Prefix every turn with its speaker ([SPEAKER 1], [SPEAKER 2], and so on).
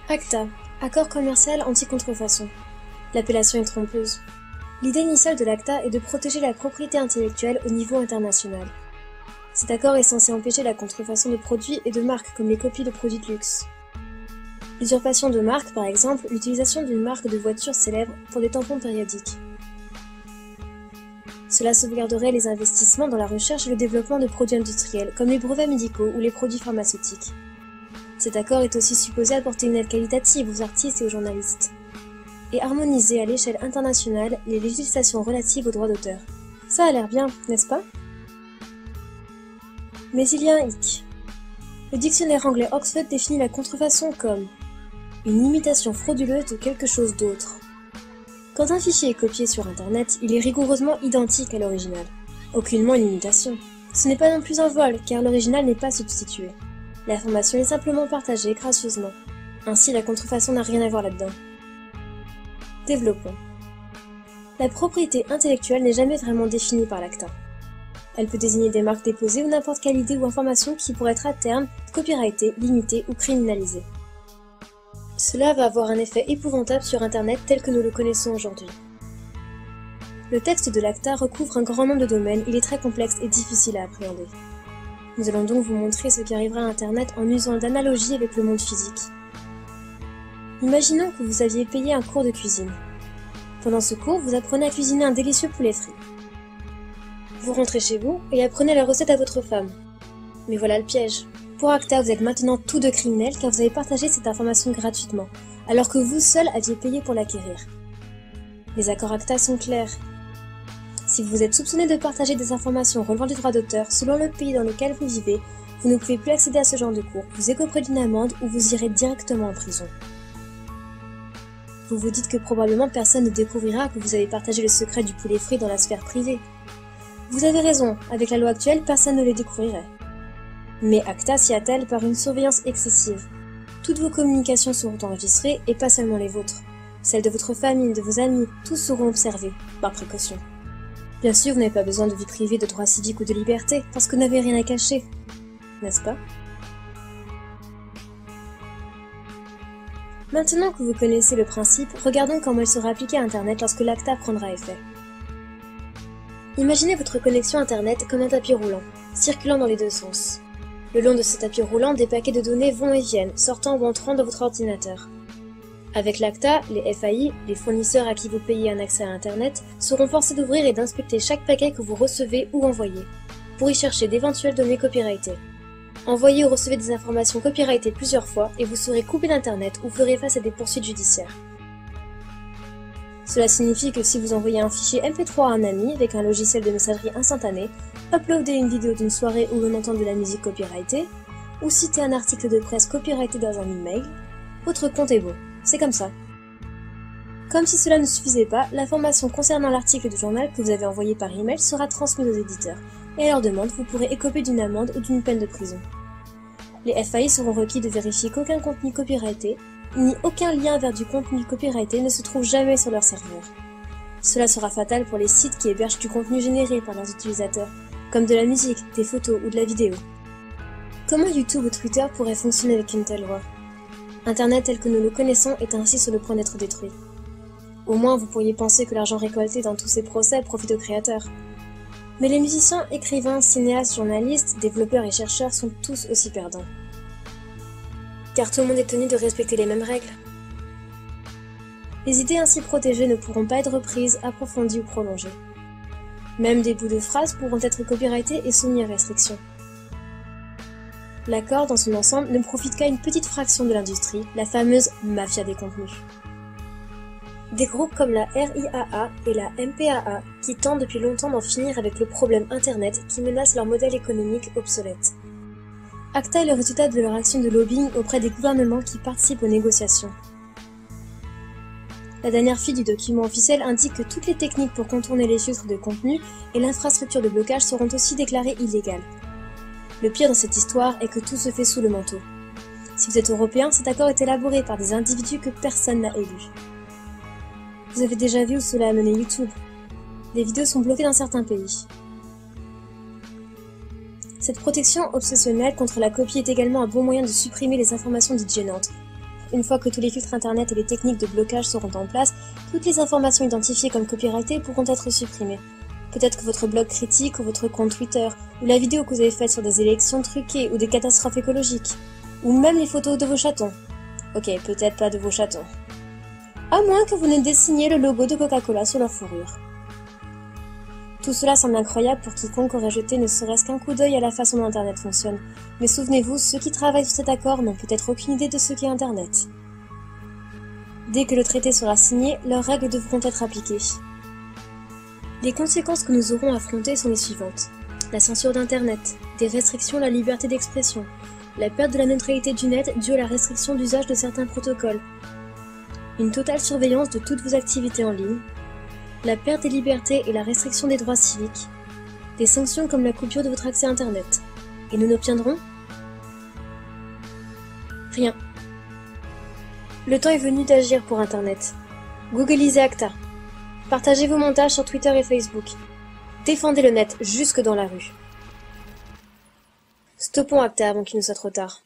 [SPEAKER 1] ACTA, accord commercial anti-contrefaçon. L'appellation est trompeuse. L'idée initiale de l'ACTA est de protéger la propriété intellectuelle au niveau international. Cet accord est censé empêcher la contrefaçon de produits et de marques comme les copies de produits de luxe. L'usurpation de marques, par exemple, l'utilisation d'une marque de voiture célèbre pour des tampons périodiques. Cela sauvegarderait les investissements dans la recherche et le développement de produits industriels, comme les brevets médicaux ou les produits pharmaceutiques. Cet accord est aussi supposé apporter une aide qualitative aux artistes et aux journalistes, et harmoniser à l'échelle internationale les législations relatives aux droits d'auteur. Ça a l'air bien, n'est-ce pas? Mais il y a un hic. Le dictionnaire anglais Oxford définit la contrefaçon comme une imitation frauduleuse de quelque chose d'autre. Quand un fichier est copié sur Internet, il est rigoureusement identique à l'original. Aucunement une imitation. Ce n'est pas non plus un vol, car l'original n'est pas substitué. L'information est simplement partagée gracieusement. Ainsi, la contrefaçon n'a rien à voir là-dedans. Développons. La propriété intellectuelle n'est jamais vraiment définie par l'ACTA. Elle peut désigner des marques déposées ou n'importe quelle idée ou information qui pourrait être à terme copyrightée, limitée ou criminalisée. Cela va avoir un effet épouvantable sur Internet tel que nous le connaissons aujourd'hui. Le texte de l'ACTA recouvre un grand nombre de domaines, il est très complexe et difficile à appréhender. Nous allons donc vous montrer ce qui arrivera à Internet en usant d'analogies avec le monde physique. Imaginons que vous aviez payé un cours de cuisine. Pendant ce cours, vous apprenez à cuisiner un délicieux poulet frit. Vous rentrez chez vous et apprenez la recette à votre femme. Mais voilà le piège. Pour ACTA, vous êtes maintenant tous deux criminels car vous avez partagé cette information gratuitement, alors que vous seul aviez payé pour l'acquérir. Les accords ACTA sont clairs. Si vous êtes soupçonné de partager des informations relevant du droit d'auteur selon le pays dans lequel vous vivez, vous ne pouvez plus accéder à ce genre de cours, vous écoperez d'une amende ou vous irez directement en prison. Vous vous dites que probablement personne ne découvrira que vous avez partagé le secret du poulet frit dans la sphère privée. Vous avez raison, avec la loi actuelle, personne ne le découvrirait. Mais ACTA s'y attelle par une surveillance excessive. Toutes vos communications seront enregistrées et pas seulement les vôtres. Celles de votre famille, de vos amis, tous seront observés, par précaution. Bien sûr, vous n'avez pas besoin de vie privée, de droits civiques ou de liberté, parce que vous n'avez rien à cacher. N'est-ce pas? Maintenant que vous connaissez le principe, regardons comment il sera appliqué à Internet lorsque l'ACTA prendra effet. Imaginez votre connexion Internet comme un tapis roulant, circulant dans les deux sens. Le long de ce tapis roulant, des paquets de données vont et viennent, sortant ou entrant de votre ordinateur. Avec l'ACTA, les FAI, les fournisseurs à qui vous payez un accès à Internet, seront forcés d'ouvrir et d'inspecter chaque paquet que vous recevez ou envoyez, pour y chercher d'éventuelles données copyrightées. Envoyez ou recevez des informations copyrightées plusieurs fois et vous serez coupé d'Internet ou ferez face à des poursuites judiciaires. Cela signifie que si vous envoyez un fichier MP3 à un ami avec un logiciel de messagerie instantanée, uploadez une vidéo d'une soirée où l'on entend de la musique copyrightée, ou citez un article de presse copyrighté dans un email, votre compte est beau. C'est comme ça. Comme si cela ne suffisait pas, l'information concernant l'article du journal que vous avez envoyé par email sera transmise aux éditeurs, et à leur demande, vous pourrez écoper d'une amende ou d'une peine de prison. Les FAI seront requis de vérifier qu'aucun contenu copyrighté, ni aucun lien vers du contenu copyrighté ne se trouve jamais sur leur serveur. Cela sera fatal pour les sites qui hébergent du contenu généré par leurs utilisateurs, comme de la musique, des photos ou de la vidéo. Comment YouTube ou Twitter pourraient fonctionner avec une telle loi? Internet tel que nous le connaissons est ainsi sur le point d'être détruit. Au moins vous pourriez penser que l'argent récolté dans tous ces procès profite aux créateurs. Mais les musiciens, écrivains, cinéastes, journalistes, développeurs et chercheurs sont tous aussi perdants. Car tout le monde est tenu de respecter les mêmes règles. Les idées ainsi protégées ne pourront pas être reprises, approfondies ou prolongées. Même des bouts de phrases pourront être copyrightés et soumis à restrictions. L'accord dans son ensemble ne profite qu'à une petite fraction de l'industrie, la fameuse mafia des contenus. Des groupes comme la RIAA et la MPAA qui tentent depuis longtemps d'en finir avec le problème Internet qui menace leur modèle économique obsolète. ACTA est le résultat de leur action de lobbying auprès des gouvernements qui participent aux négociations. La dernière fiche du document officiel indique que toutes les techniques pour contourner les filtres de contenu et l'infrastructure de blocage seront aussi déclarées illégales. Le pire dans cette histoire est que tout se fait sous le manteau. Si vous êtes européen, cet accord est élaboré par des individus que personne n'a élus. Vous avez déjà vu où cela a mené YouTube. Les vidéos sont bloquées dans certains pays. Cette protection obsessionnelle contre la copie est également un bon moyen de supprimer les informations dites gênantes, une fois que tous les filtres internet et les techniques de blocage seront en place, toutes les informations identifiées comme copyrightées pourront être supprimées. Peut-être que votre blog critique ou votre compte Twitter, ou la vidéo que vous avez faite sur des élections truquées ou des catastrophes écologiques, ou même les photos de vos chatons. Ok, peut-être pas de vos chatons. À moins que vous ne dessiniez le logo de Coca-Cola sur leur fourrure. Tout cela semble incroyable pour quiconque aurait jeté ne serait-ce qu'un coup d'œil à la façon dont Internet fonctionne. Mais souvenez-vous, ceux qui travaillent sur cet accord n'ont peut-être aucune idée de ce qu'est Internet. Dès que le traité sera signé, leurs règles devront être appliquées. Les conséquences que nous aurons affrontées sont les suivantes. La censure d'Internet, des restrictions à la liberté d'expression, la perte de la neutralité du net due à la restriction d'usage de certains protocoles, une totale surveillance de toutes vos activités en ligne, la perte des libertés et la restriction des droits civiques, des sanctions comme la coupure de votre accès à Internet. Et nous n'obtiendrons rien. Le temps est venu d'agir pour Internet. Googlisez ACTA. Partagez vos montages sur Twitter et Facebook. Défendez le net jusque dans la rue. Stoppons ACTA avant qu'il ne soit trop tard.